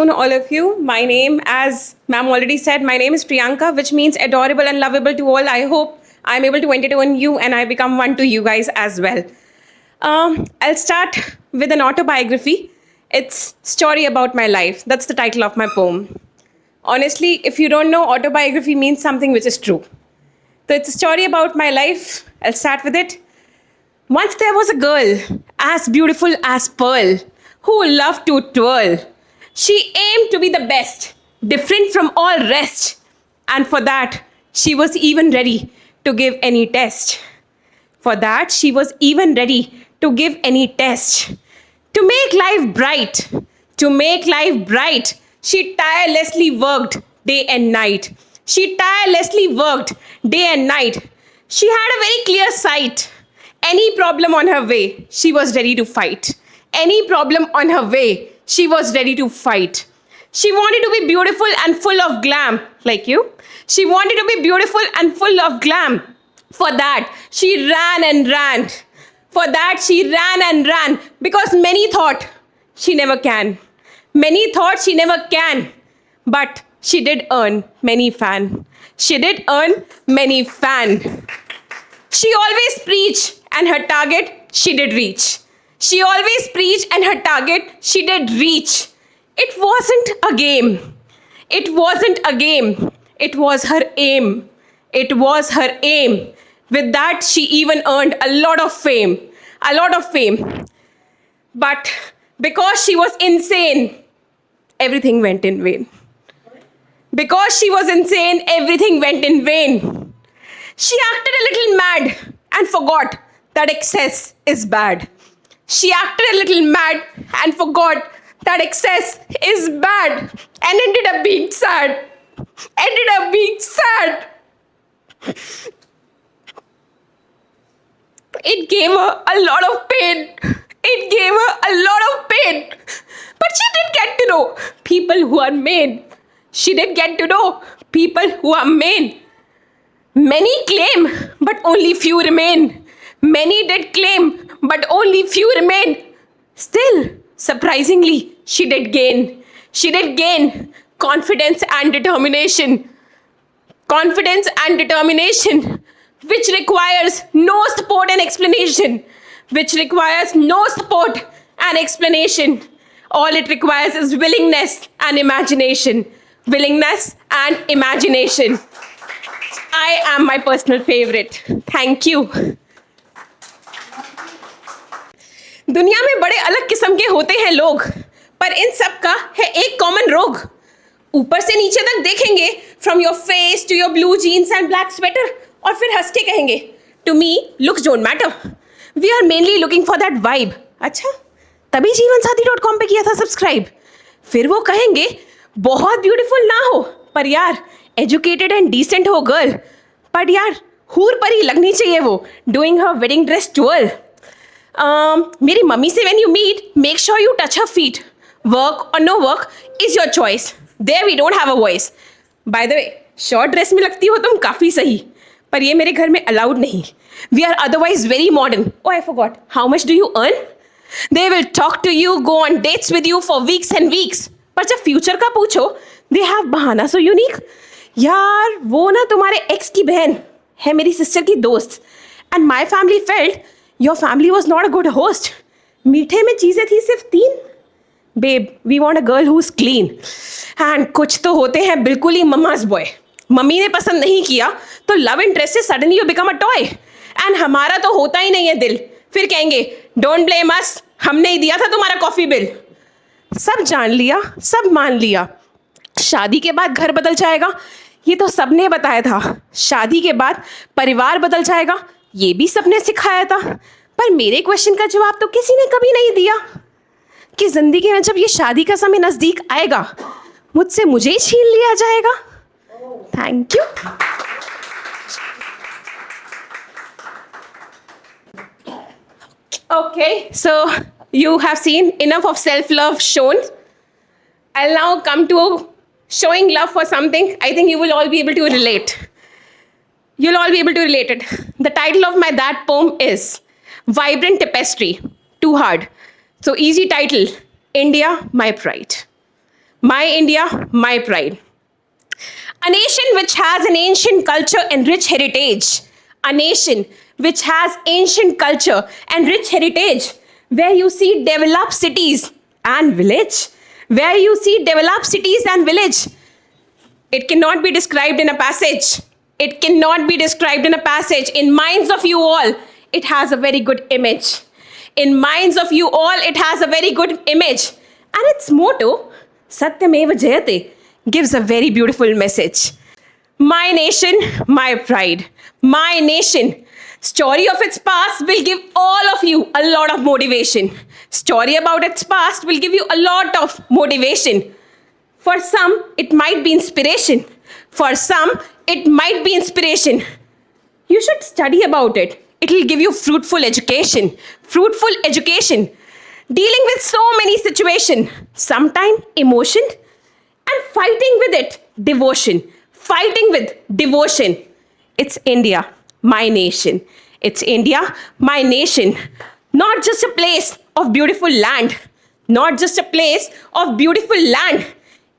afternoon, all of you. My name, as ma'am already said, my name is Priyanka, which means adorable and lovable to all. I hope I'm able to entertain you and I become one to you guys as well. I'll start with an autobiography. It's Story About My Life. That's the title of my poem. Honestly, if you don't know, autobiography means something which is true. So it's a story about my life. I'll start with it. Once there was a girl, as beautiful as pearl, who loved to twirl. She aimed to be the best, different from all rest. And for that, she was even ready to give any test. For that, she was even ready to give any test. To make life bright, she tirelessly worked day and night. She tirelessly worked day and night. She had a very clear sight. Any problem on her way, she was ready to fight. Any problem on her way, she was ready to fight. She wanted to be beautiful and full of glam, like you. She wanted to be beautiful and full of glam. For that, she ran and ran. For that, she ran and ran because many thought she never can. Many thought she never can. But she did earn many fan. She did earn many fan. She always preached and her target she did reach. She always preached and her target she did reach. It wasn't a game. It wasn't a game. It was her aim. It was her aim. With that, she even earned a lot of fame. A lot of fame. But because she was insane, everything went in vain. Because she was insane, everything went in vain. She acted a little mad and forgot that excess is bad. She acted a little mad and forgot that excess is bad and ended up being sad. Ended up being sad. It gave her a lot of pain. It gave her a lot of pain. But she did get to know people who are mean. She did get to know people who are mean. Many claim, but only few remain. Many did claim, but only few remain. Still, surprisingly, she did gain. She did gain confidence and determination. Confidence and determination, which requires no support and explanation. Which requires no support and explanation. All it requires is willingness and imagination. Willingness and imagination. I am my personal favorite. Thank you. दुनिया में बड़े अलग किस्म के होते हैं लोग, पर इन सब का है एक कॉमन रोग. ऊपर से नीचे तक देखेंगे, from your face to your blue jeans and black sweater, और फिर हंस के कहेंगे, to me looks don't matter. We are mainly looking for that vibe. अच्छा, तभी जीवनसाथी.com पे किया था सब्सक्राइब. फिर वो कहेंगे, बहुत ब्यूटीफुल ना हो, पर यार एजुकेटेड एंड डिसेंट हो गर्ल. पर यार हूर परी लगनी चाहिए वो, डूइंग हर वेडिंग ड्रेस टूअल. मेरी मम्मी से when you meet, make sure you touch her feet. Work और no work is your choice. There we don't have a voice. By the way, short dress में लगती हो तुम काफ़ी सही, पर ये मेरे घर में अलाउड नहीं. We are otherwise very modern. Oh I forgot, how much do you earn? They will talk to you, go on dates with you for weeks and weeks. पर जब फ्यूचर का पूछो, दे हैव बहाना so unique. यार वो ना तुम्हारे x की बहन है मेरी सिस्टर की दोस्त. And my family felt your family was not a good host. मीठे में चीज़ें थी सिर्फ 3. Babe, we want a girl who is clean. And कुछ तो होते हैं बिल्कुल ही मम्माज बॉय. मम्मी ने पसंद नहीं किया तो लव इंटरेस्ट से suddenly you become a toy. And हमारा तो होता ही नहीं है दिल. फिर कहेंगे डोंट ब्लेम अस, हमने ही दिया था तुम्हारा कॉफ़ी बिल. सब जान लिया, सब मान लिया. शादी के बाद घर बदल जाएगा, ये तो सबने बताया था. शादी के बाद परिवार बदल जाएगा, ये भी सबने सिखाया था. पर मेरे क्वेश्चन का जवाब तो किसी ने कभी नहीं दिया कि जिंदगी में जब ये शादी का समय नज़दीक आएगा, मुझसे मुझे ही छीन लिया जाएगा. Thank you. Okay, so you have seen enough of self-love shown. I'll now come to showing love for something I think you will all be able to relate. You'll all be able to relate it. The title of my that poem is Vibrant Tapestry. Too hard. So easy title, India, My Pride. My India, my pride. A nation which has an ancient culture and rich heritage. A nation which has ancient culture and rich heritage, where you see developed cities and village. Where you see developed cities and village. It cannot be described in a passage. It cannot be described in a passage. In minds of you all, it has a very good image. In minds of you all, it has a very good image. And its motto, Satyameva Jayate, gives a very beautiful message. My nation, my pride. My nation. Story of its past will give all of you a lot of motivation. Story about its past will give you a lot of motivation. For some, it might be inspiration. For some, it might be inspiration. You should study about it. It will give you fruitful education. Fruitful education. Dealing with so many situations. Sometimes emotion and fighting with it. Devotion. Fighting with devotion. It's India, my nation. It's India, my nation. Not just a place of beautiful land. Not just a place of beautiful land.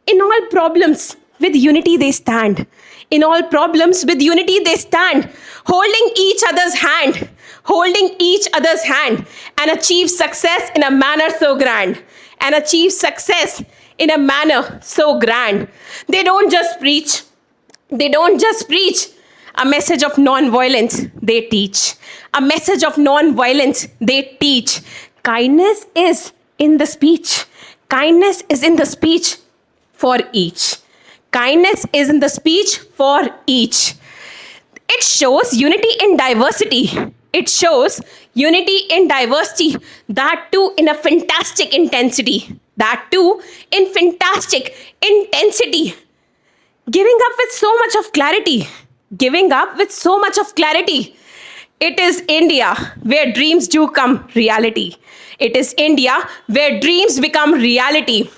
In all problems, with unity they stand. In all problems, with unity they stand. Holding each other's hand. Holding each other's hand. And achieve success in a manner so grand. And achieve success in a manner so grand. They don't just preach. They don't just preach. A message of non-violence, they teach. A message of non-violence, they teach. Kindness is in the speech. Kindness is in the speech for each. Kindness is in the speech for each. It shows unity in diversity. It shows unity in diversity. That too in a fantastic intensity. That too in fantastic intensity. Giving up with so much of clarity. Giving up with so much of clarity. It is India where dreams do come reality. It is India where dreams become reality.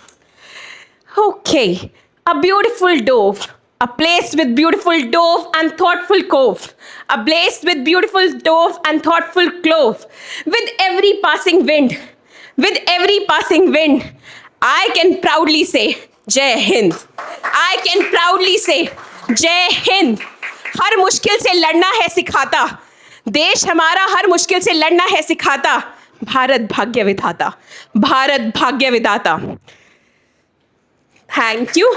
Okay, a beautiful dove. A place with beautiful dove and thoughtful cove. A place with beautiful dove and thoughtful clove. With every passing wind. With every passing wind. I can proudly say, Jai Hind. I can proudly say, Jai Hind. हर मुश्किल से लड़ना है सिखाता. देश हमारा हर मुश्किल से लड़ना है सिखाता. भारत भाग्य विधाता. भारत भाग्य विधाता. Thank you.